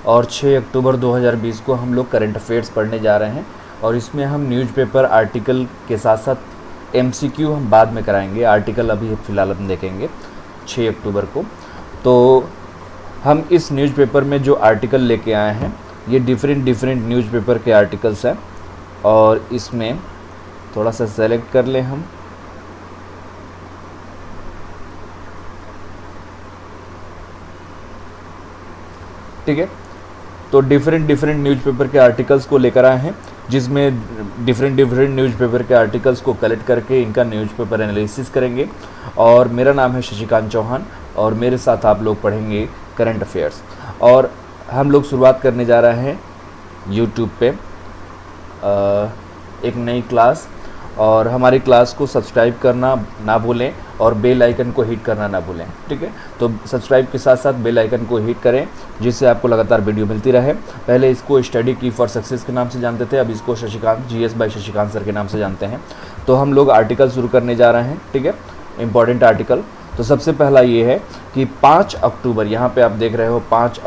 और 6 अक्टूबर 2020 को हम लोग करंट अफेयर्स पढ़ने जा रहे हैं। और इसमें हम न्यूज़पेपर आर्टिकल के साथ साथ MCQ हम बाद में कराएंगे, आर्टिकल अभी फ़िलहाल हम देखेंगे 6 अक्टूबर को। तो हम इस न्यूज़पेपर में जो आर्टिकल लेके आए हैं ये डिफरेंट न्यूज़पेपर के आर्टिकल्स हैं, और इसमें थोड़ा सा सेलेक्ट कर लें हम। ठीक है, तो डिफरेंट न्यूज़पेपर के आर्टिकल्स को लेकर आए हैं, जिसमें डिफरेंट न्यूज़पेपर के आर्टिकल्स को कलेक्ट करके इनका न्यूज़पेपर एनालिसिस करेंगे। और मेरा नाम है शशिकांत चौहान, और मेरे साथ आप लोग पढ़ेंगे करंट अफेयर्स। और हम लोग शुरुआत करने जा रहे हैं यूट्यूब पे एक नई क्लास, और हमारी क्लास को सब्सक्राइब करना ना भूलें और बेल आइकन को हिट करना ना भूलें। ठीक है, तो सब्सक्राइब के साथ साथ बेल आइकन को हिट करें, जिससे आपको लगातार वीडियो मिलती रहे। पहले इसको स्टडी की फॉर सक्सेस के नाम से जानते थे, अब इसको Shashikant GS by Shashikant sir के नाम से जानते हैं। तो हम लोग आर्टिकल शुरू करने जा रहे हैं। ठीक है, इम्पॉर्टेंट आर्टिकल। तो सबसे पहला ये है कि 5 अक्टूबर, यहाँ पे आप देख रहे हो 5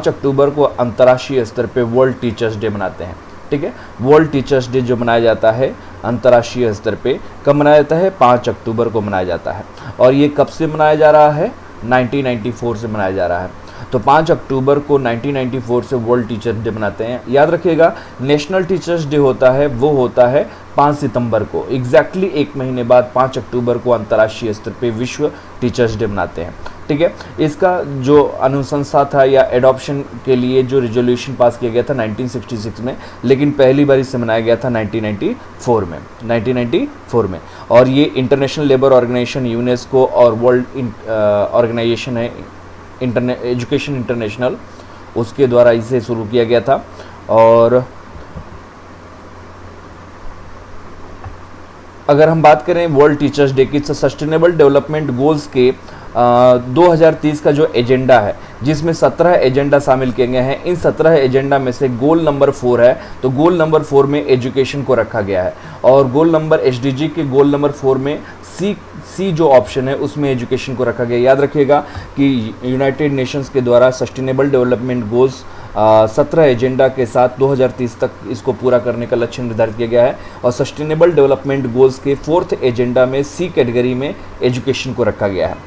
अक्टूबर को अंतर्राष्ट्रीय स्तर पे वर्ल्ड टीचर्स डे मनाते हैं। ठीक है, वर्ल्ड टीचर्स डे जो मनाया जाता है अंतर्राष्ट्रीय स्तर पे, कब मनाया जाता है? 5 अक्टूबर को मनाया जाता है। और ये कब से मनाया जा रहा है? 1994 से मनाया जा रहा है। तो 5 अक्टूबर को 1994 से वर्ल्ड टीचर्स डे मनाते हैं। याद रखिएगा, नेशनल टीचर्स डे होता है वो होता है 5 सितंबर को। एग्जैक्टली एक महीने बाद 5 अक्टूबर को अंतर्राष्ट्रीय स्तर पे विश्व टीचर्स डे मनाते हैं। ठीक है, इसका जो अनुशंसा था या एडॉप्शन के लिए जो रिजोल्यूशन पास किया गया था 1966 में, लेकिन पहली बार इसे मनाया गया था 1994 में। और ये इंटरनेशनल लेबर ऑर्गेनाइजेशन यूनेस्को और वर्ल्ड ऑर्गेनाइजेशन है एजुकेशन इंटरनेशनल, उसके द्वारा इसे शुरू किया गया था। और अगर हम बात करें वर्ल्ड टीचर्स डे की, तो सस्टेनेबल डेवलपमेंट गोल्स के 2030 का जो एजेंडा है, जिसमें 17 एजेंडा शामिल किए गए हैं। इन 17 एजेंडा में से गोल नंबर 4 है, तो गोल नंबर 4 में एजुकेशन को रखा गया है। और गोल नंबर SDG के गोल नंबर 4 में सी जो ऑप्शन है उसमें एजुकेशन को रखा गया। याद रखिएगा कि यूनाइटेड नेशंस के द्वारा सस्टेनेबल डेवलपमेंट गोल्स 17 एजेंडा के साथ 2030 तक इसको पूरा करने का लक्ष्य निर्धारित किया गया है। और सस्टेनेबल डेवलपमेंट गोल्स के 4th एजेंडा में C कैटेगरी में एजुकेशन को रखा गया है।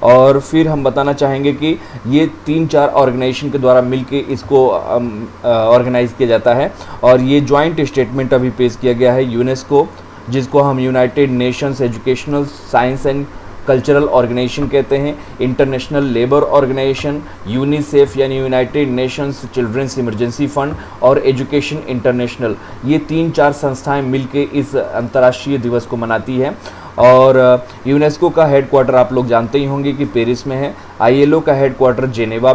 और फिर हम बताना चाहेंगे कि ये 3-4 ऑर्गेनाइजेशन के द्वारा मिलके इसको ऑर्गेनाइज किया जाता है। और ये जॉइंट स्टेटमेंट अभी पेश किया गया है यूनेस्को, जिसको हम United Nations Educational Science and Cultural Organization कहते हैं, इंटरनेशनल लेबर ऑर्गेनाइजेशन, यूनिसेफ यानी United Nations children's Emergency Fund, और एजुकेशन इंटरनेशनल, ये 3-4 संस्थाएं मिलके इस अंतर्राष्ट्रीय दिवस को मनाती है। और यूनेस्को का हेडक्वार्टर आप लोग जानते ही होंगे कि पेरिस में है। ILO का हेडक्वार्टर जेनेवा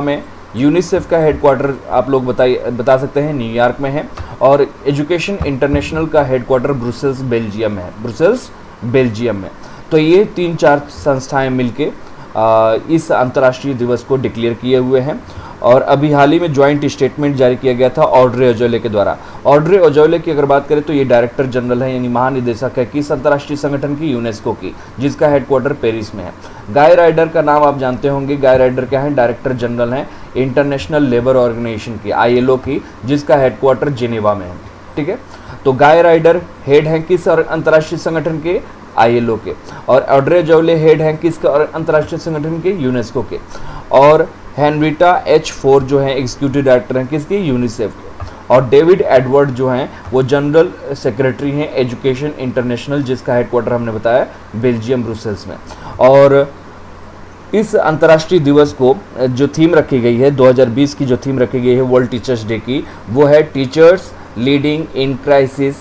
में है, यूनिसेफ का हेडक्वार्टर आप लोग बता सकते हैं न्यूयॉर्क में है। और एजुकेशन इंटरनेशनल का हेडक्वार्टर ब्रुसेल्स बेल्जियम में। तो ये 3-4 संस्थाएं मिलके इस अंतर्राष्ट्रीय दिवस को डिक्लेयर किए हुए हैं। और अभी हाल ही में जॉइंट स्टेटमेंट जारी किया गया था ऑड्रे अजौले के द्वारा। ऑड्रे अजौले की अगर बात करें तो ये डायरेक्टर जनरल है, यानी महानिदेशक है किस अंतर्राष्ट्रीय संगठन की? यूनेस्को की, जिसका हेडक्वार्टर पेरिस में है। गाय राइडर का नाम आप जानते होंगे। गाय राइडर क्या है? डायरेक्टर जनरल हैं इंटरनेशनल लेबर ऑर्गेनाइजेशन की, ILO की, जिसका हेडक्वार्टर जेनेवा में है। ठीक है, तो गाय राइडर हेड हैं किस अंतर्राष्ट्रीय संगठन के? ILO के। और ऑड्रे अजौले हेड हैं किस अंतर्राष्ट्रीय संगठन के? यूनेस्को के। और हेनरिटा H. 4 जो हैं एग्जीक्यूटिव डायरेक्टर हैं किसके? यूनिसेफ के। और डेविड एडवर्ड जो हैं वो जनरल सेक्रेटरी हैं एजुकेशन इंटरनेशनल, जिसका हेडक्वार्टर हमने बताया बेल्जियम ब्रुसेल्स में। और इस अंतर्राष्ट्रीय दिवस को जो थीम रखी गई है 2020 की, जो थीम रखी गई है वर्ल्ड टीचर्स डे की, वो है teachers leading in crisis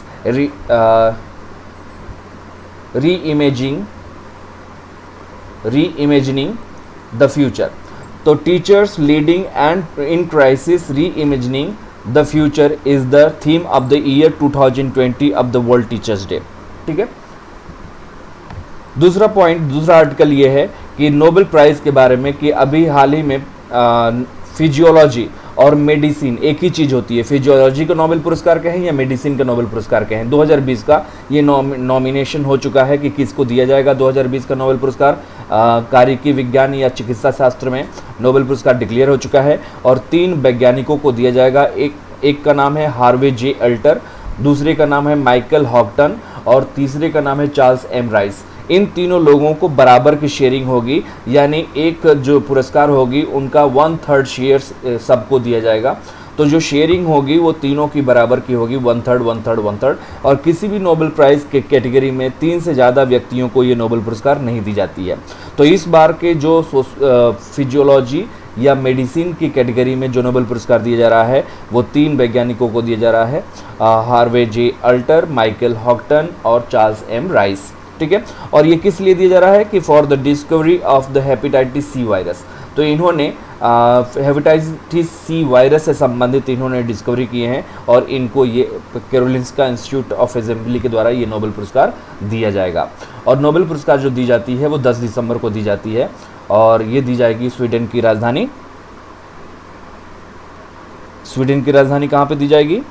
reimagining the future. तो teachers leading and in crisis reimagining the future is the theme of the year 2020 of the world teachers day. ठीक है, दूसरा आर्टिकल ये है कि नोबेल प्राइज़ के बारे में, कि अभी हाल ही में फिजियोलॉजी और मेडिसिन एक ही चीज़ होती है। फिजियोलॉजी का नोबेल पुरस्कार कहें या मेडिसिन का नोबेल पुरस्कार कहें, 2020 का ये नॉमिनेशन हो चुका है कि किसको दिया जाएगा 2020 का नोबेल पुरस्कार। कार्यकी विज्ञान या चिकित्सा शास्त्र में नोबेल पुरस्कार डिक्लेयर हो चुका है और 3 वैज्ञानिकों को दिया जाएगा। एक का नाम है हार्वे जे अल्टर, दूसरे का नाम है माइकल हॉक्टन और तीसरे का नाम है चार्ल्स एम राइस। इन तीनों लोगों को बराबर की शेयरिंग होगी, यानी एक जो पुरस्कार होगी उनका 1/3 शेयर्स सबको दिया जाएगा। तो जो शेयरिंग होगी वो तीनों की बराबर की होगी, 1/3 1/3 1/3। और किसी भी नोबेल प्राइज़ के कैटेगरी में 3 से ज़्यादा व्यक्तियों को ये नोबेल पुरस्कार नहीं दी जाती है। तो इस बार के जो फिजियोलॉजी या मेडिसिन की कैटेगरी में जो नोबेल पुरस्कार दिया जा रहा है वो 3 वैज्ञानिकों को दिया जा रहा है, हार्वे जे अल्टर, माइकल हॉक्टन और चार्ल्स एम राइस। ठीक है, और ये किस लिए दिया जा रहा है कि for the discovery of the hepatitis C virus. तो इन्होंने हेपेटाइटिस सी वायरस से संबंधित इन्होंने डिस्कवरी किए हैं और इनको ये कैरोलिंस्का इंस्टीट्यूट ऑफ असेंबली के द्वारा ये नोबेल पुरस्कार दिया जाएगा। और नोबेल पुरस्कार जो दी जाती है वो 10 दिसंबर को दी जाती है और ये दी जाएगी स्वीडन की राजधानी कहाँ पे दी जाएगी?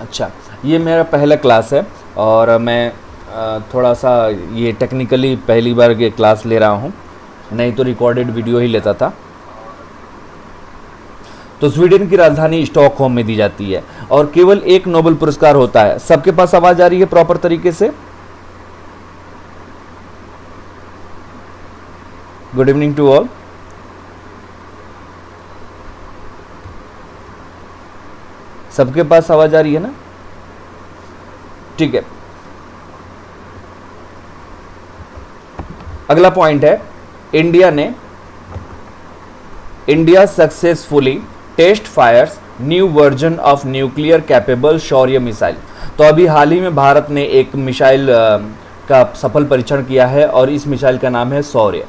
अच्छा, ये मेरा पहला क्लास है और मैं थोड़ा सा ये टेक्निकली पहली बार ये क्लास ले रहा हूँ, नहीं तो रिकॉर्डेड वीडियो ही लेता था। तो स्वीडन की राजधानी स्टॉकहोम में दी जाती है और केवल एक नोबेल पुरस्कार होता है। सबके पास आवाज़ आ रही है प्रॉपर तरीके से? Good evening to all. सबके पास आवाज आ रही है ना? ठीक है, अगला पॉइंट है India successfully test fires new version of nuclear capable Shaurya missile. तो अभी हाल ही में भारत ने एक मिसाइल का सफल परीक्षण किया है और इस मिसाइल का नाम है शौर्य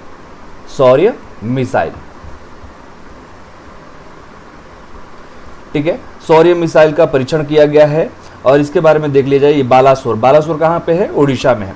मिसाइल। ठीक है, शौर्य मिसाइल का परीक्षण किया गया है और इसके बारे में देख लिया जाए। ये बालासोर कहाँ पे है? उड़ीसा में है।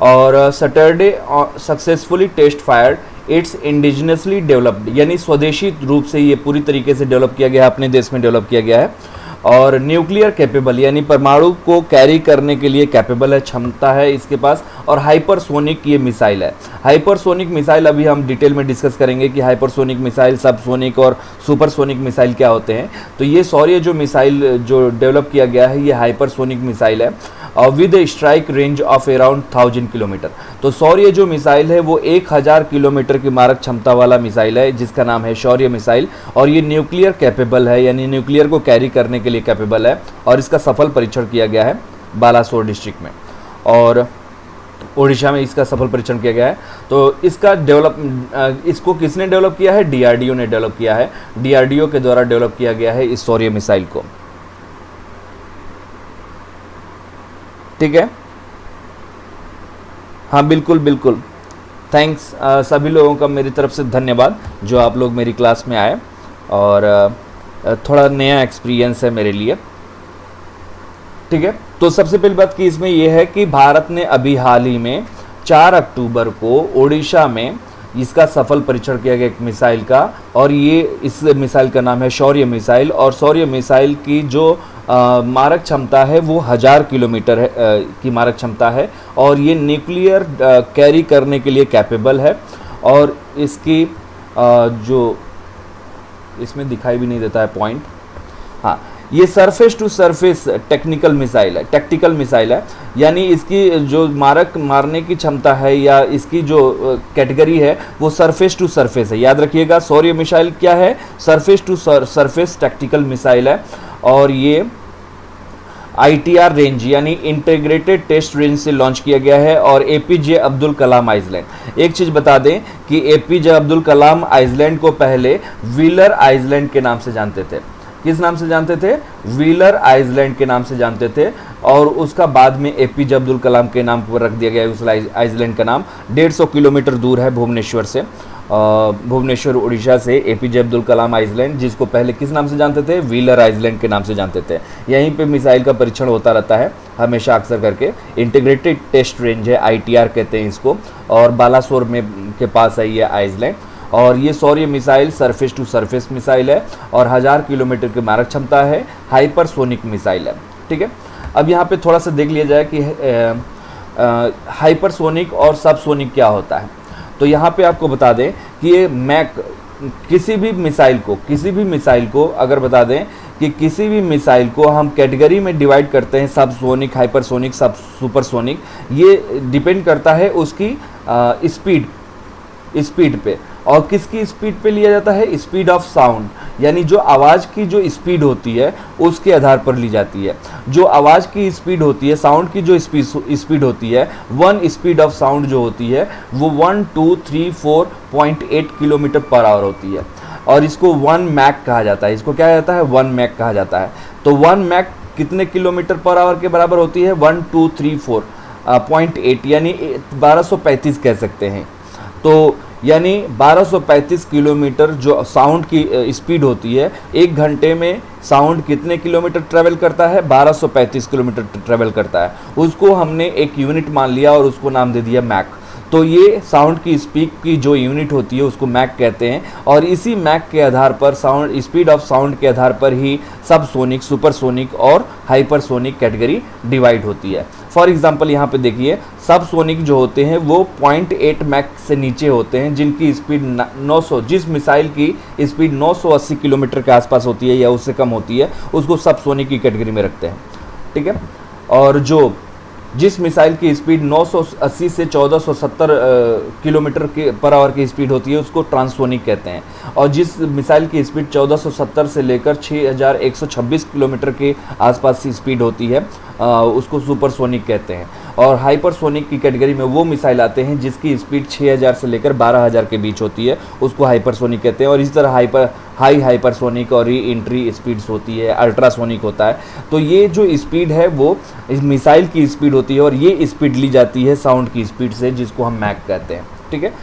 और Saturday successfully test fired its indigenously developed, यानी स्वदेशी रूप से ये पूरी तरीके से डेवलप किया गया है, अपने देश में डेवलप किया गया है। और न्यूक्लियर कैपेबल, यानी परमाणु को कैरी करने के लिए कैपेबल है, क्षमता है इसके पास। और हाइपरसोनिक ये मिसाइल है। हाइपरसोनिक मिसाइल अभी हम डिटेल में डिस्कस करेंगे कि हाइपरसोनिक मिसाइल, सबसोनिक और सुपरसोनिक मिसाइल क्या होते हैं। तो ये शौर्य जो मिसाइल जो डेवलप किया गया है ये हाइपरसोनिक मिसाइल है और with A strike range of around 1000 kilometre. तो शौर्य जो मिसाइल है वो 1000 किलोमीटर की मारक क्षमता वाला मिसाइल है जिसका नाम है शौर्य मिसाइल। और ये न्यूक्लियर कैपेबल है, यानी न्यूक्लियर को कैरी करने के लिए कैपेबल है और इसका सफल परीक्षण किया गया है बालासोर डिस्ट्रिक्ट में और उड़ीसा में इसका सफल परीक्षण किया गया है। तो इसका इसको किसने डेवलप किया है? डीआरडीओ ने डेवलप किया है। डीआरडीओ के द्वारा डेवलप किया गया है इस शौर्य मिसाइल को। ठीक है, हाँ बिल्कुल थैंक्स सभी लोगों का मेरी तरफ से धन्यवाद जो आप लोग मेरी क्लास में आए और थोड़ा नया एक्सपीरियंस है मेरे लिए। ठीक है, तो सबसे पहली बात कि इसमें यह है कि भारत ने अभी हाल ही में 4 अक्टूबर को ओडिशा में इसका सफल परीक्षण किया गया एक मिसाइल का और ये इस मिसाइल का नाम है शौर्य मिसाइल। और शौर्य मिसाइल की जो मारक क्षमता है वो 1000 किलोमीटर है की मारक क्षमता है और ये न्यूक्लियर कैरी करने के लिए कैपेबल है। और इसकी जो इसमें दिखाई भी नहीं देता है पॉइंट, हाँ, ये surface to surface tactical missile है, यानी इसकी जो मारक मारने की क्षमता है या इसकी जो कैटेगरी है वो सरफेस टू सरफेस है। याद रखिएगा शौर्य मिसाइल क्या है? Surface to surface tactical missile है और ये ITR रेंज यानी इंटीग्रेटेड टेस्ट रेंज से लॉन्च किया गया है और APJ अब्दुल कलाम आइसलैंड। एक चीज़ बता दें कि APJ अब्दुल कलाम आइसलैंड को पहले व्हीलर आइसलैंड के नाम से जानते थे। किस नाम से जानते थे? व्हीलर आइसलैंड के नाम से जानते थे और उसका बाद में APJ अब्दुल कलाम के नाम पर रख दिया गया है उस आइसलैंड का नाम। 150 किलोमीटर दूर है भुवनेश्वर से, भुवनेश्वर उड़ीसा से APJ अब्दुल कलाम आइसलैंड, जिसको पहले किस नाम से जानते थे? व्हीलर आइसलैंड के नाम से जानते थे। यहीं पे मिसाइल का परीक्षण होता रहता है हमेशा अक्सर करके। इंटीग्रेटेड टेस्ट रेंज है, ITR कहते हैं इसको, और बालासोर में के पास है ये आइसलैंड। और ये Shaurya missile surface to surface missile है और 1000 किलोमीटर की मारक क्षमता है, हाइपरसोनिक मिसाइल है। ठीक है, अब यहाँ पे थोड़ा सा देख लिया जाए कि हाइपरसोनिक और सबसोनिक क्या होता है। तो यहाँ पे आपको बता दें कि ये मैक किसी भी मिसाइल को अगर बता दें कि किसी भी मिसाइल को हम कैटेगरी में डिवाइड करते हैं, सबसोनिक, हाइपरसोनिक, सब सुपरसोनिक, ये डिपेंड करता है उसकी स्पीड पे। और किसकी स्पीड पे लिया जाता है? स्पीड ऑफ साउंड, यानी जो आवाज़ की जो स्पीड होती है उसके आधार पर ली जाती है। जो आवाज़ की स्पीड होती है, साउंड की जो स्पीड होती है, वन स्पीड ऑफ साउंड जो होती है वो 1234.8 किलोमीटर पर आवर होती है और इसको 1 मैक कहा जाता है। इसको क्या कहता है? 1 मैक कहा जाता है। तो 1 मैक कितने किलोमीटर पर आवर के बराबर होती है? 1234.8 यानी 1235 कह सकते हैं। तो यानी 1235 किलोमीटर जो साउंड की स्पीड होती है, 1 घंटे में साउंड कितने किलोमीटर ट्रैवल करता है? 1235 किलोमीटर ट्रैवल करता है। उसको हमने एक यूनिट मान लिया और उसको नाम दे दिया मैक। तो ये साउंड की स्पीड की जो यूनिट होती है उसको मैक कहते हैं और इसी मैक के आधार पर साउंड स्पीड ऑफ साउंड के आधार पर ही सबसोनिक, सुपरसोनिक और हाइपरसोनिक कैटेगरी डिवाइड होती है। फॉर एग्जांपल यहाँ पे देखिए, सबसोनिक जो होते हैं वो 0.8 मैक से नीचे होते हैं, जिनकी स्पीड 900, जिस मिसाइल की स्पीड 980 किलोमीटर के आसपास होती है या उससे कम होती है, उसको सबसोनिक की कैटेगरी में रखते हैं। ठीक है, और जिस मिसाइल की स्पीड 980 से 1470 किलोमीटर के पर आवर की स्पीड होती है उसको ट्रांससोनिक कहते हैं और जिस मिसाइल की स्पीड 1470 से लेकर 6126 किलोमीटर के आसपास की स्पीड होती है उसको सुपरसोनिक कहते हैं। और हाइपरसोनिक की कैटेगरी में वो मिसाइल आते हैं जिसकी स्पीड 6000 से लेकर 12000 के बीच होती है, उसको हाइपरसोनिक कहते हैं। और इसी तरह हाई हाइपरसोनिक और री एंट्री स्पीड्स होती है, अल्ट्रासोनिक होता है। तो ये जो स्पीड है वो इस मिसाइल की स्पीड होती है और ये स्पीड ली जाती है साउंड की स्पीड से, जिसको हम मैक कहते हैं। ठीक है,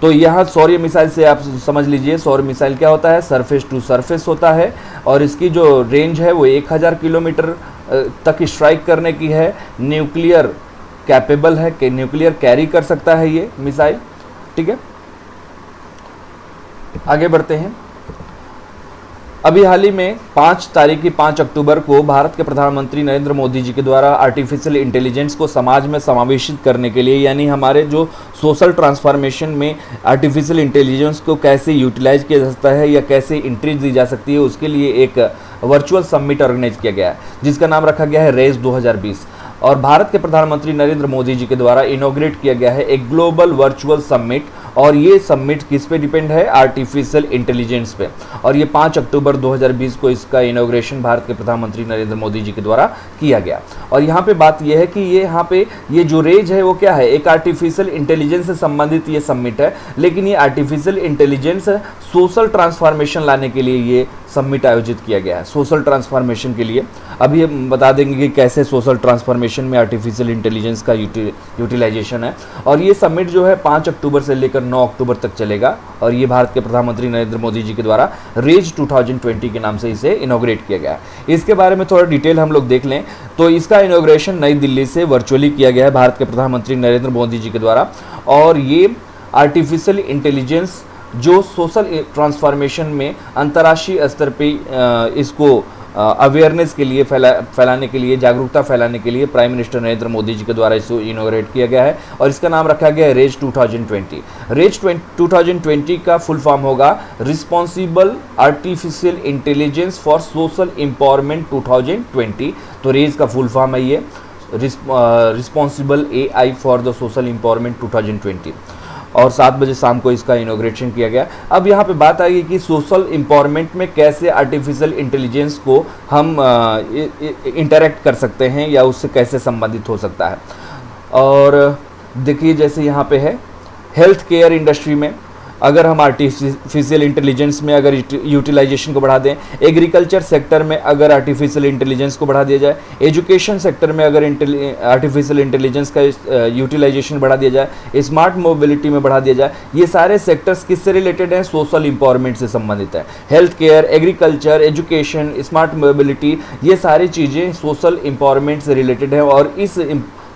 तो यहाँ सौर्य मिसाइल से आप समझ लीजिए, सौर्य मिसाइल क्या होता है? सरफेस टू सरफेस होता है और इसकी जो रेंज है वो 1000 किलोमीटर तक स्ट्राइक करने की है। न्यूक्लियर कैपेबल है कि न्यूक्लियर कैरी कर सकता है ये मिसाइल। ठीक है, आगे बढ़ते हैं। अभी हाल ही में 5 अक्टूबर को भारत के प्रधानमंत्री नरेंद्र मोदी जी के द्वारा आर्टिफिशियल इंटेलिजेंस को समाज में समावेशित करने के लिए, यानी हमारे जो सोशल ट्रांसफॉर्मेशन में आर्टिफिशियल इंटेलिजेंस को कैसे यूटिलाइज किया जा सकता है या कैसे एंट्री दी जा सकती है, उसके लिए एक वर्चुअल समिट ऑर्गेनाइज किया गया है जिसका नाम रखा गया है रेज 2020 और भारत के प्रधानमंत्री नरेंद्र मोदी जी के द्वारा इनॉग्रेट किया गया है एक ग्लोबल वर्चुअल समिट। और ये समिट किस पे डिपेंड है? आर्टिफिशियल इंटेलिजेंस पे। और ये 5 अक्टूबर 2020 को इसका इनॉग्रेशन भारत के प्रधानमंत्री नरेंद्र मोदी जी के द्वारा किया गया। और यहाँ पे बात ये है कि ये यहाँ पे ये जो रेज है वो क्या है? एक आर्टिफिशियल इंटेलिजेंस से संबंधित ये समिट है, लेकिन ये आर्टिफिशियल इंटेलिजेंस सोशल ट्रांसफॉर्मेशन लाने के लिए ये समिट आयोजित किया गया है, सोशल ट्रांसफॉर्मेशन के लिए। अभी हम बता देंगे कि कैसे सोशल ट्रांसफॉर्मेशन में आर्टिफिशियल इंटेलिजेंस का यूटिलाइजेशन है। और ये समिट जो है 5 अक्टूबर से लेकर 9 अक्टूबर तक चलेगा और ये भारत के प्रधानमंत्री नरेंद्र मोदी जी के द्वारा रेज 2020 के नाम से इसे इनॉग्रेट किया गया है। इसके बारे में थोड़ा डिटेल हम लोग देख लें तो इसका इनॉग्रेशन नई दिल्ली से वर्चुअली किया गया है भारत के प्रधानमंत्री नरेंद्र मोदी जी के द्वारा। और ये आर्टिफिशियल इंटेलिजेंस जो सोशल ट्रांसफॉर्मेशन में अंतर्राष्ट्रीय स्तर पे इसको अवेयरनेस के लिए फैलाने के लिए, जागरूकता फैलाने के लिए प्राइम मिनिस्टर नरेंद्र मोदी जी के द्वारा इसे इनॉग्रेट किया गया है और इसका नाम रखा गया है रेज 2020। रेज 2020 का फुल फॉर्म होगा responsible artificial intelligence for social empowerment 2020। तो रेज का फुल फॉर्म है ये responsible AI for the social empowerment 2020 और 7 बजे शाम को इसका इनॉग्रेशन किया गया। अब यहाँ पे बात आई कि सोशल एम्पावरमेंट में कैसे आर्टिफिशियल इंटेलिजेंस को हम इंटरेक्ट कर सकते हैं या उससे कैसे संबंधित हो सकता है। और देखिए जैसे यहाँ पे है हेल्थ केयर इंडस्ट्री में अगर हम आर्टिफिशियल इंटेलिजेंस में अगर यूटिलाइजेशन को बढ़ा दें, एग्रीकल्चर सेक्टर में अगर आर्टिफिशियल इंटेलिजेंस को बढ़ा दिया जाए, एजुकेशन सेक्टर में अगर आर्टिफिशियल इंटेलिजेंस का यूटिलाइजेशन बढ़ा दिया जाए, स्मार्ट मोबिलिटी में बढ़ा दिया जाए, ये सारे सेक्टर्स किससे रिलेटेड हैं? सोशल एम्पावरमेंट से संबंधित है। Health care, agriculture, education, smart mobility, ये सारी चीज़ें सोशल एम्पावरमेंट से रिलेटेड है और इस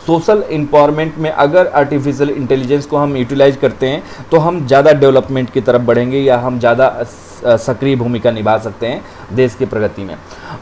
सोशल एम्पावरमेंट में अगर आर्टिफिशियल इंटेलिजेंस को हम यूटिलाइज करते हैं तो हम ज़्यादा डेवलपमेंट की तरफ बढ़ेंगे या हम ज़्यादा सक्रिय भूमिका निभा सकते हैं देश की प्रगति में।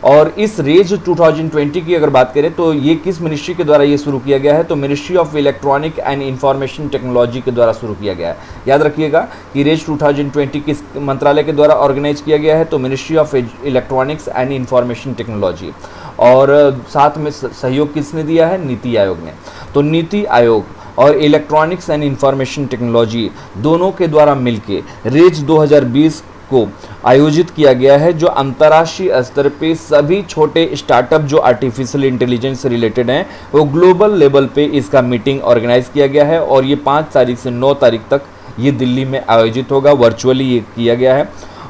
और इस रेज 2020 की अगर बात करें तो ये किस मिनिस्ट्री के द्वारा ये शुरू किया गया है, तो ministry of electronic and information technology के द्वारा शुरू किया गया है। याद रखिएगा कि रेज 2020 किस मंत्रालय के द्वारा ऑर्गेनाइज किया गया है, तो ministry of electronics and information technology. और साथ में सहयोग किसने दिया है, नीति आयोग ने। तो नीति आयोग और इलेक्ट्रॉनिक्स एंड इंफॉर्मेशन टेक्नोलॉजी दोनों के द्वारा मिलके रेज 2020 को आयोजित किया गया है, जो अंतर्राष्ट्रीय स्तर पे सभी छोटे स्टार्टअप जो आर्टिफिशियल इंटेलिजेंस से रिलेटेड हैं वो ग्लोबल लेवल पे इसका मीटिंग ऑर्गेनाइज किया गया है। और ये 5 तारीख से 9 तारीख तक ये दिल्ली में आयोजित होगा, वर्चुअली ये किया गया है।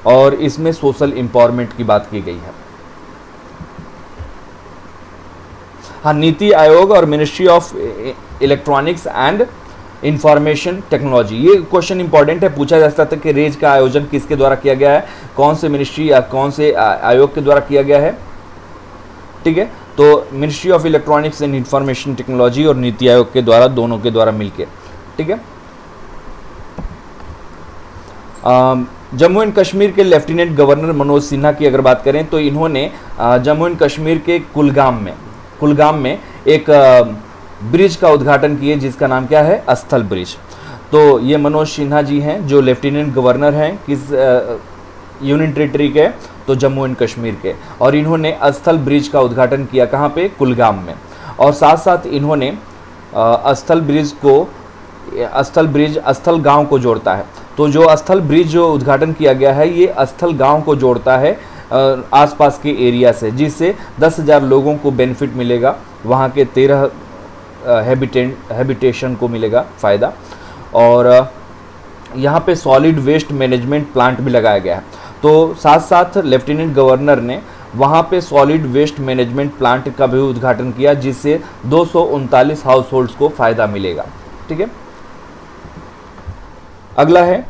और इसमें सोशल एम्पावरमेंट की बात की गई है। हाँ, नीति आयोग और ministry of electronics and information technology, ये क्वेश्चन इंपॉर्टेंट है, पूछा जा सकता है कि रेज का आयोजन किसके द्वारा किया गया है, कौन से मिनिस्ट्री या कौन से आयोग के द्वारा किया गया है। ठीक है, तो ministry of electronics and information technology और नीति आयोग के द्वारा, दोनों के द्वारा मिलके। ठीक है, जम्मू एंड कश्मीर के लेफ्टिनेंट गवर्नर मनोज सिन्हा की अगर बात करें तो इन्होंने जम्मू एंड कश्मीर के कुलगाम में एक ब्रिज का उद्घाटन किए जिसका नाम क्या है, अस्थल ब्रिज। तो ये मनोज सिन्हा जी हैं जो लेफ्टिनेंट गवर्नर हैं किस यूनियन टेरिटरी के, तो जम्मू एंड कश्मीर के। और इन्होंने अस्थल ब्रिज का उद्घाटन किया कहाँ पे, कुलगाम में। और साथ साथ इन्होंने अस्थल ब्रिज अस्थल गांव को जोड़ता है। तो जो अस्थल ब्रिज जो उद्घाटन किया गया है ये अस्थल गांव को जोड़ता है आसपास के एरिया से, जिससे 10,000 लोगों को बेनिफिट मिलेगा, वहाँ के 13 हैबिटेशन को मिलेगा फ़ायदा। और यहाँ पे सॉलिड वेस्ट मैनेजमेंट प्लांट भी लगाया गया है। तो साथ साथ लेफ्टिनेंट गवर्नर ने वहाँ पे सॉलिड वेस्ट मैनेजमेंट प्लांट का भी उद्घाटन किया, जिससे 239 हाउस होल्ड्स को फ़ायदा मिलेगा। ठीक है, अगला है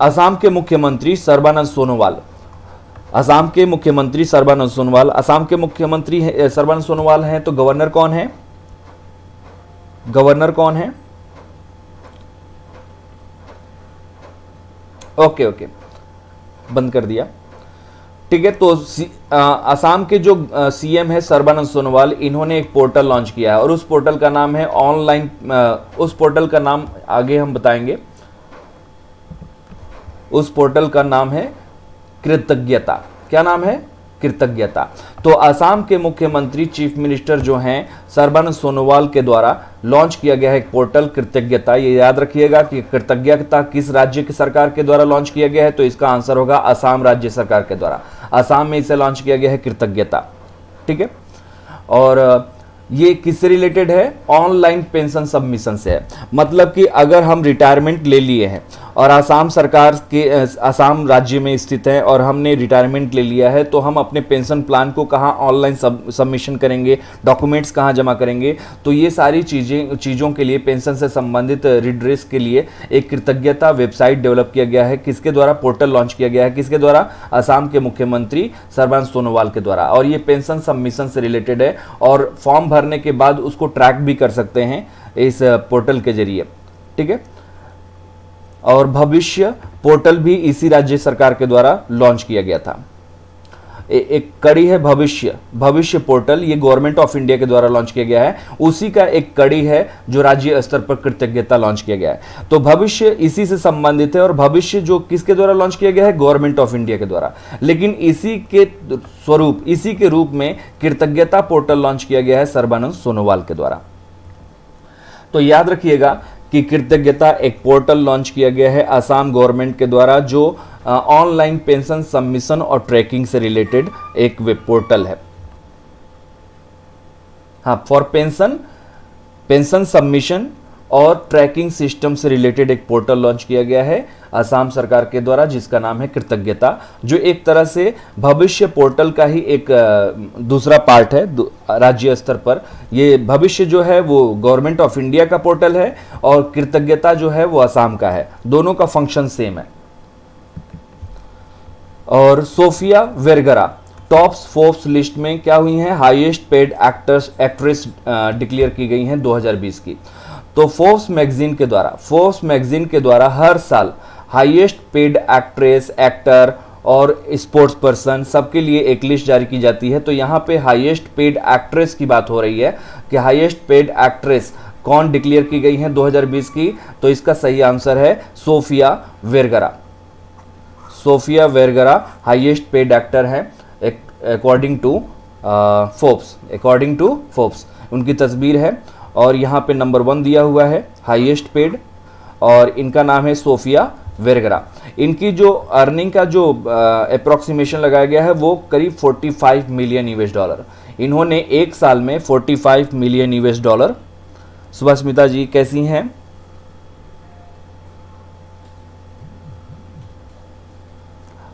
असम के मुख्यमंत्री सर्बानंद सोनोवाल। असम के मुख्यमंत्री सर्बानंद सोनोवाल हैं, तो गवर्नर कौन है, ओके बंद कर दिया। ठीक है, तो असम के जो सीएम है सर्बानंद सोनोवाल, इन्होंने एक पोर्टल लॉन्च किया है और उस पोर्टल का नाम है उस पोर्टल का नाम आगे हम बताएंगे। उस पोर्टल का नाम है कृतज्ञता। क्या नाम है, कृतज्ञता। तो असम के मुख्यमंत्री चीफ मिनिस्टर जो हैं सर्बानंद सोनोवाल के द्वारा लॉन्च किया गया है एक पोर्टल कृतज्ञता। ये याद रखिएगा कि कृतज्ञता किस राज्य की सरकार के द्वारा लॉन्च किया गया है, तो इसका आंसर होगा असम राज्य सरकार के द्वारा। असम में इसे लॉन्च किया गया है कृतज्ञता। ठीक है, और ये किससे रिलेटेड है, ऑनलाइन पेंशन सबमिशन से है। मतलब कि अगर हम रिटायरमेंट ले लिए हैं और असम सरकार के असम राज्य में स्थित है और हमने रिटायरमेंट ले लिया है, तो हम अपने पेंशन प्लान को कहाँ ऑनलाइन सबमिशन करेंगे, डॉक्यूमेंट्स कहाँ जमा करेंगे। तो ये सारी चीज़ों के लिए, पेंशन से संबंधित रिड्रेस के लिए एक कृतज्ञता वेबसाइट डेवलप किया गया है। किसके द्वारा, पोर्टल लॉन्च किया गया है, किसके द्वारा, असम के मुख्यमंत्री सर्बानंद सोनोवाल के द्वारा। और ये पेंशन सबमिशन से रिलेटेड है और फॉर्म भरने के बाद उसको ट्रैक भी कर सकते हैं इस पोर्टल के जरिए। ठीक है, और भविष्य पोर्टल भी इसी राज्य सरकार के द्वारा लॉन्च किया गया था। एक कड़ी है भविष्य पोर्टल, ये गवर्नमेंट ऑफ इंडिया के द्वारा लॉन्च किया गया है। उसी का एक कड़ी है जो राज्य स्तर पर कृतज्ञता लॉन्च किया गया है। तो भविष्य इसी से संबंधित है और भविष्य जो किसके द्वारा लॉन्च किया गया है, गवर्नमेंट ऑफ इंडिया के द्वारा। लेकिन इसी के रूप में कृतज्ञता पोर्टल लॉन्च किया गया है सर्बानंद सोनोवाल के द्वारा। तो याद रखिएगा कि कृतज्ञता एक पोर्टल लॉन्च किया गया है असम गवर्नमेंट के द्वारा, जो ऑनलाइन पेंशन सबमिशन और ट्रैकिंग से रिलेटेड एक वेब पोर्टल है। हाँ, फॉर पेंशन सबमिशन और ट्रैकिंग सिस्टम से रिलेटेड एक पोर्टल लॉन्च किया गया है असम सरकार के द्वारा, जिसका नाम है कृतज्ञता, जो एक तरह से भविष्य पोर्टल का ही एक दूसरा पार्ट है राज्य स्तर पर। ये भविष्य जो है वो गवर्नमेंट ऑफ इंडिया का पोर्टल है और कृतज्ञता जो है वो असम का है, दोनों का फंक्शन सेम है। और सोफिया वेरगरा टॉप्स फोर्ब्स लिस्ट में क्या हुई हैं, highest paid actors actress declare की गई हैं 2020 की। तो फोर्ब्स मैगजीन के द्वारा हर साल हाईएस्ट पेड एक्ट्रेस, एक्टर और स्पोर्ट्स पर्सन सबके लिए एक लिस्ट जारी की जाती है। तो यहाँ पे हाईएस्ट पेड एक्ट्रेस की बात हो रही है कि हाईएस्ट पेड एक्ट्रेस कौन डिक्लेयर की गई है 2020 की, तो इसका सही आंसर है Sofia Vergara. Sofia Vergara highest paid actor है अकॉर्डिंग टू फोर्ब्स। उनकी तस्वीर है और यहाँ पे नंबर 1 दिया हुआ है हाईएस्ट पेड, और इनका नाम है सोफिया वेरगरा। इनकी जो अर्निंग का जो अप्रोक्सीमेशन लगाया गया है वो करीब 45 मिलियन यूएस डॉलर। इन्होंने एक साल में 45 मिलियन यूएस डॉलर। सुभास्मिता जी कैसी हैं?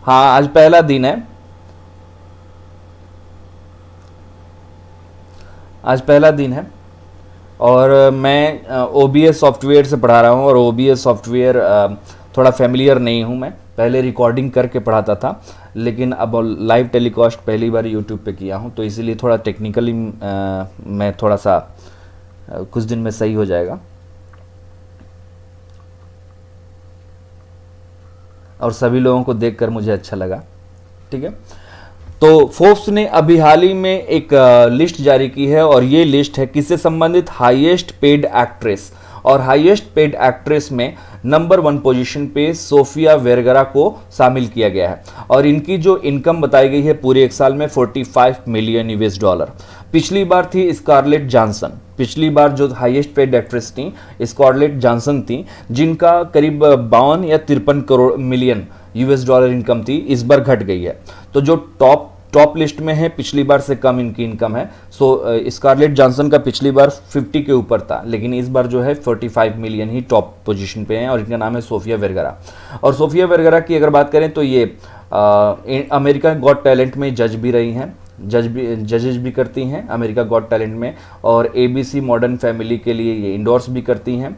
हाँ, आज पहला दिन है, आज पहला दिन है और मैं OBS सॉफ्टवेयर से पढ़ा रहा हूँ और OBS सॉफ्टवेयर थोड़ा फेमिलियर नहीं हूँ। मैं पहले रिकॉर्डिंग करके पढ़ाता था, लेकिन अब लाइव टेलीकास्ट पहली बार यूट्यूब पे किया हूँ, तो इसीलिए थोड़ा टेक्निकली मैं थोड़ा सा कुछ दिन में सही हो जाएगा। और सभी लोगों को देखकर मुझे अच्छा लगा। ठीक है, तो फोर्ब्स ने अभी हाल ही में एक लिस्ट जारी की है और ये लिस्ट है किससे संबंधित, हाईएस्ट पेड एक्ट्रेस। और हाईएस्ट पेड एक्ट्रेस में नंबर 1 पोजीशन पे सोफिया वेरगरा को शामिल किया गया है और इनकी जो इनकम बताई गई है पूरे एक साल में 45 मिलियन यूएस डॉलर। पिछली बार थी स्कारलेट जॉनसन, पिछली बार जो हाईएस्ट पेड एक्ट्रेस थी स्कारलेट जॉनसन थी, जिनका करीब 52 या 53 crore million US dollar income थी। इस बार घट गई है, तो जो टॉप लिस्ट में है पिछली बार से कम इनकी इनकम है। स्कारलेट जॉनसन का पिछली बार 50 के ऊपर था, लेकिन इस बार जो है 45 मिलियन ही टॉप पोजीशन पे हैं और इनका नाम है सोफिया वेरगरा। और सोफिया वेरगरा की अगर बात करें तो ये अमेरिका गॉट टैलेंट में जज भी रही हैं, जजेस भी करती हैं अमेरिका गॉट टैलेंट में, और ABC मॉडर्न फैमिली के लिए ये इंडोर्स भी करती हैं।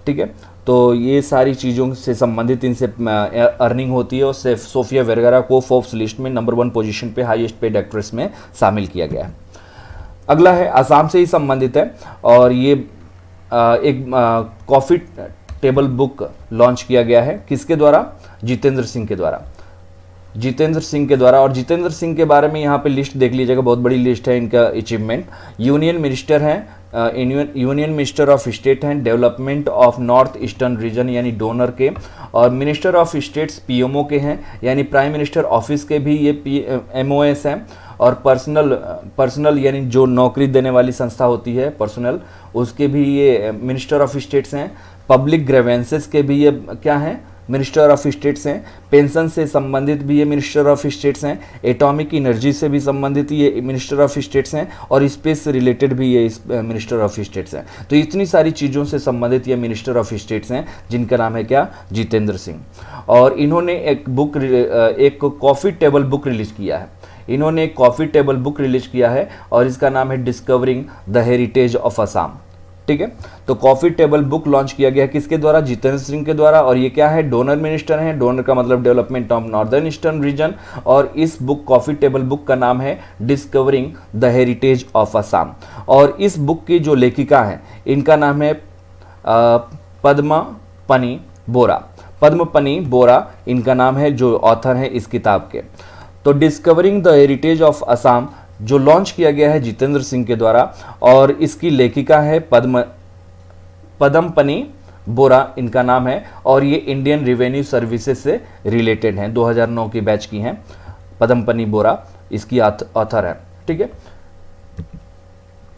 ठीक है, तो ये सारी चीज़ों से संबंधित इनसे अर्निंग होती है और सोफिया वेरगरा को फोर्ब्स लिस्ट में नंबर 1 पोजीशन पे हाईएस्ट पेड एक्ट्रेस में शामिल किया गया है। अगला है आसाम से ही संबंधित है और ये एक कॉफ़ी टेबल बुक लॉन्च किया गया है किसके द्वारा, जितेंद्र सिंह के द्वारा। जितेंद्र सिंह के द्वारा, और जितेंद्र सिंह के बारे में यहाँ पे लिस्ट देख लीजिएगा, बहुत बड़ी लिस्ट है इनका अचीवमेंट। यूनियन मिनिस्टर हैं, यूनियन मिनिस्टर ऑफ स्टेट हैं development of north eastern region यानी डोनर के, और मिनिस्टर ऑफ स्टेट्स PMO के हैं यानी प्राइम मिनिस्टर ऑफिस के भी ये MOS हैं, और पर्सनल यानी जो नौकरी देने वाली संस्था होती है पर्सनल, उसके भी ये मिनिस्टर ऑफ स्टेट्स हैं। पब्लिक ग्रेवेंसेस के भी ये क्या हैं, मिनिस्टर ऑफ स्टेट्स हैं। पेंशन से संबंधित भी ये मिनिस्टर ऑफ स्टेट्स हैं। एटॉमिक एनर्जी से भी संबंधित ये मिनिस्टर ऑफ स्टेट्स हैं, और स्पेस से रिलेटेड भी ये मिनिस्टर ऑफ स्टेट्स हैं। तो इतनी सारी चीज़ों से संबंधित ये मिनिस्टर ऑफ स्टेट्स हैं, जिनका नाम है क्या, जितेंद्र सिंह। और इन्होंने एक कॉफ़ी टेबल बुक रिलीज किया है, इन्होंने एक कॉफ़ी टेबल बुक रिलीज किया है और इसका नाम है discovering the heritage of Assam. ठीक है, तो कॉफ़ी टेबल बुक लॉन्च किया गया है किसके द्वारा, जितेंद्र सिंह के द्वारा, और ये क्या है, डोनर मिनिस्टर हैं। डोनर का मतलब development of northern eastern region, और इस बुक कॉफ़ी टेबल बुक का नाम है discovering the heritage of Assam. और इस बुक की जो लेखिका हैं इनका नाम है पद्मपनी बोरा। पद्मपनी बोरा इनका नाम है, जो ऑथर हैं इस किताब के। तो discovering the heritage of Assam जो लॉन्च किया गया है जितेंद्र सिंह के द्वारा, और इसकी लेखिका है पद्मपनी बोरा इनका नाम है, और ये इंडियन रेवेन्यू सर्विसेज से रिलेटेड हैं, 2009 की बैच की हैं। पद्मपनी बोरा इसकी ऑथर है। ठीक है,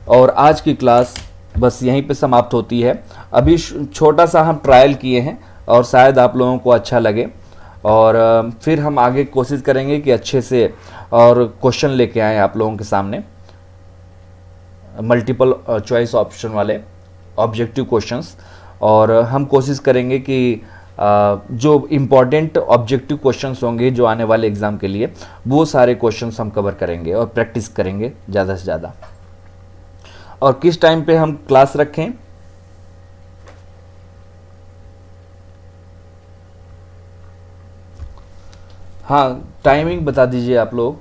और आज की क्लास बस यहीं पे समाप्त होती है। अभी छोटा सा हम ट्रायल किए हैं और शायद आप लोगों को अच्छा लगे, और फिर हम आगे कोशिश करेंगे कि अच्छे से और क्वेश्चन लेके आए आप लोगों के सामने, मल्टीपल चॉइस ऑप्शन वाले ऑब्जेक्टिव क्वेश्चंस। और हम कोशिश करेंगे कि जो इम्पॉर्टेंट ऑब्जेक्टिव क्वेश्चंस होंगे जो आने वाले एग्ज़ाम के लिए, वो सारे क्वेश्चंस हम कवर करेंगे और प्रैक्टिस करेंगे ज़्यादा से ज़्यादा। और किस टाइम पे हम क्लास रखें, हाँ टाइमिंग बता दीजिए आप लोग।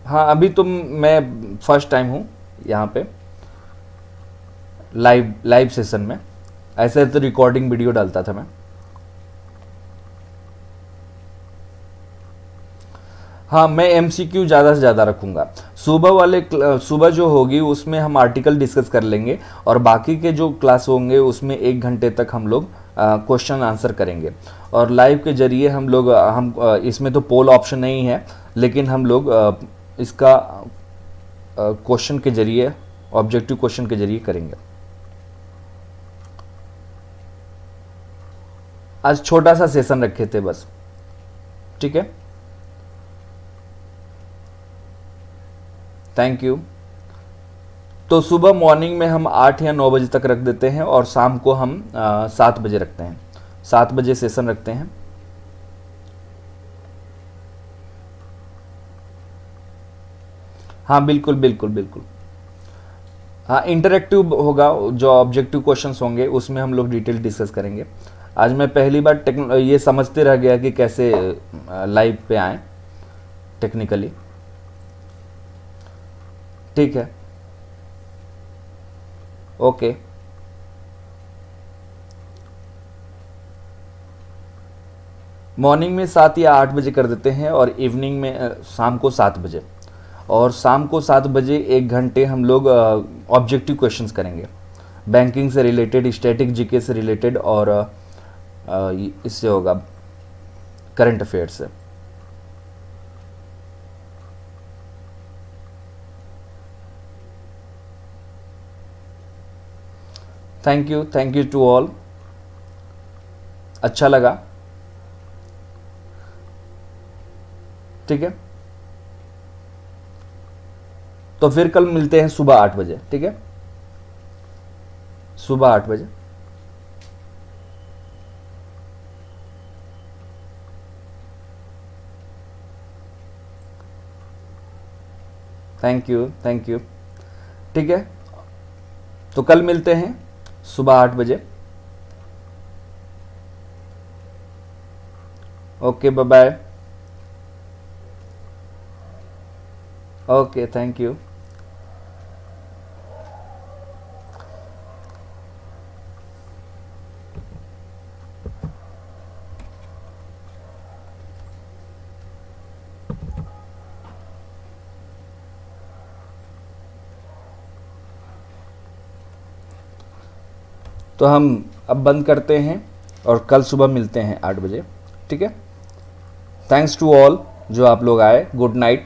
हाँ, अभी तो मैं फर्स्ट टाइम हूँ यहाँ पे लाइव लाइव सेशन में। ऐसे तो रिकॉर्डिंग वीडियो डालता था मैं। हाँ, मैं एमसीक्यू ज़्यादा से ज़्यादा रखूँगा। सुबह जो होगी उसमें हम आर्टिकल डिस्कस कर लेंगे, और बाकी के जो क्लास होंगे उसमें 1 घंटे तक हम लोग क्वेश्चन आंसर करेंगे। और लाइव के जरिए हम लोग इसमें तो पोल ऑप्शन नहीं है, लेकिन हम लोग इसका क्वेश्चन के जरिए, ऑब्जेक्टिव क्वेश्चन के जरिए करेंगे। आज छोटा सा सेशन रखे थे बस, ठीक है। Thank you. तो सुबह मॉर्निंग में हम 8 या 9 बजे तक रख देते हैं, और शाम को हम 7 बजे रखते हैं। 7 बजे सेशन रखते हैं। हाँ, बिल्कुल बिल्कुल बिल्कुल। हाँ, इंटरेक्टिव होगा। जो ऑब्जेक्टिव क्वेश्चंस होंगे उसमें हम लोग डिटेल डिस्कस करेंगे। आज मैं पहली बार ये समझते रह गया कि कैसे लाइव पे आए टेक्निकली। ठीक है, ओके। मॉर्निंग में 7 या 8 बजे कर देते हैं, और इवनिंग में शाम को 7 बजे। और शाम को 7 बजे 1 घंटे हम लोग ऑब्जेक्टिव क्वेश्चंस करेंगे, बैंकिंग से रिलेटेड, स्टैटिक जीके से रिलेटेड, और इससे होगा करंट अफेयर से। Thank you to all. अच्छा लगा, ठीक है। तो फिर कल मिलते हैं सुबह 8 बजे, ठीक है। सुबह 8 बजे। थैंक यू, ठीक है। तो कल मिलते हैं सुबह 8 बजे। Okay, bye bye. Okay, thank you. तो हम अब बंद करते हैं, और कल सुबह मिलते हैं 8 बजे, ठीक है। थैंक्स टू ऑल जो आप लोग आए। Good night.